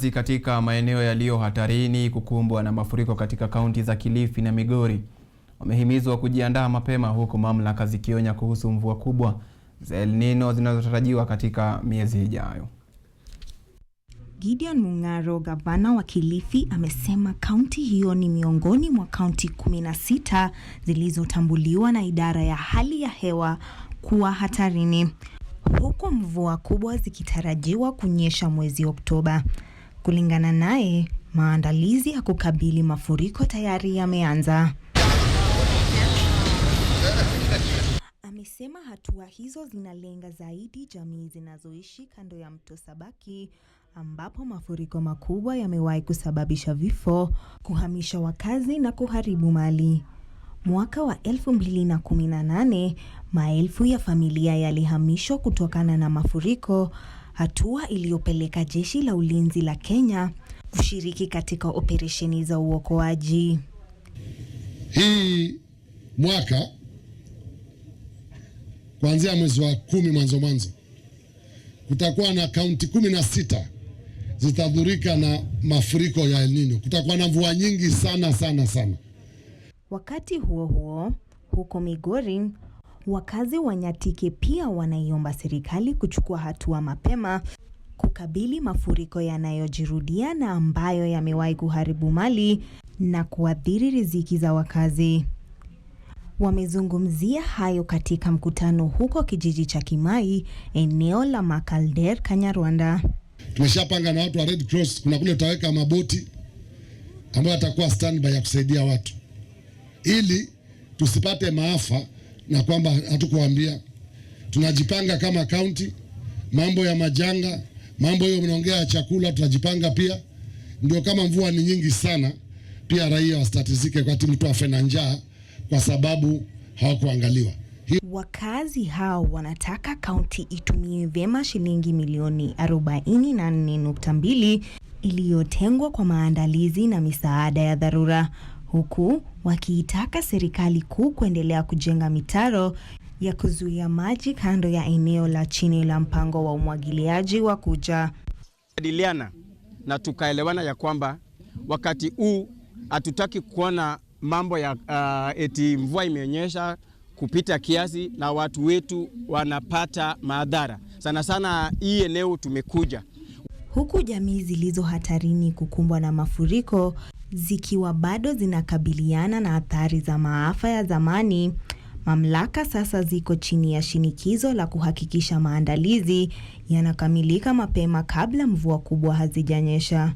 Katika maeneo yaliyo hatarini kukumbwa na mafuriko katika kaunti za Kilifi na Migori wamehimizwa kujiandaa mapema, huku mamlaka zikionya kuhusu mvua kubwa za El Nino zinazotarajiwa katika miezi ijayo. Gideon Mung'aro, gavana wa Kilifi, amesema kaunti hiyo ni miongoni mwa kaunti 16 zilizotambuliwa na idara ya hali ya hewa kuwa hatarini, huku mvua kubwa zikitarajiwa kunyesha mwezi Oktoba. Kulingana naye, maandalizi ya kukabili mafuriko tayari yameanza. Amesema hatua hizo zinalenga zaidi jamii zinazoishi kando ya mto Sabaki, ambapo mafuriko makubwa yamewahi kusababisha vifo, kuhamisha wakazi na kuharibu mali. Mwaka wa 2018, maelfu ya familia yalihamishwa kutokana na mafuriko, hatua iliyopeleka jeshi la ulinzi la Kenya kushiriki katika operesheni za uokoaji. Hii mwaka kuanzia mwezi wa 10 mwanzo kutakuwa na kaunti 16 zitadhurika na mafuriko ya El Nino. Kutakuwa na mvua nyingi sana. Wakati huo huo, huko Migori, wakazi wa Nyatike pia wanaiomba serikali kuchukua hatua mapema kukabili mafuriko yanayojirudia na ambayo yamewahi kuharibu mali na kuathiri riziki za wakazi. Wamezungumzia hayo katika mkutano huko kijiji cha Kimai, eneo la Makalder, Kanyarwanda. Tumeshapanga na watu wa Red Cross, kuna kule tutaweka maboti ambayo atakuwa standby ya kusaidia watu ili tusipate maafa, na kwamba hatukuambia tunajipanga kama county. Mambo ya majanga, mambo hiyo mnaongea chakula, tunajipanga pia. Ndio kama mvua ni nyingi sana, pia raia wastatizike kwa mtu afe na njaa kwa sababu hawakuangaliwa. Wakazi hao wanataka kaunti itumie vyema shilingi milioni 44.2 iliyotengwa kwa maandalizi na misaada ya dharura, huku wakiitaka serikali kuu kuendelea kujenga mitaro ya kuzuia maji kando ya eneo la chini la mpango wa umwagiliaji wa kuja. Jadiliana na tukaelewana ya kwamba wakati huu hatutaki kuona mambo ya eti mvua imeonyesha kupita kiasi na watu wetu wanapata madhara. Sana hii eneo tumekuja. Huku jamii zilizo hatarini kukumbwa na mafuriko zikiwa bado zinakabiliana na athari za maafa ya zamani, mamlaka sasa ziko chini ya shinikizo la kuhakikisha maandalizi yanakamilika mapema kabla mvua kubwa hazijanyesha.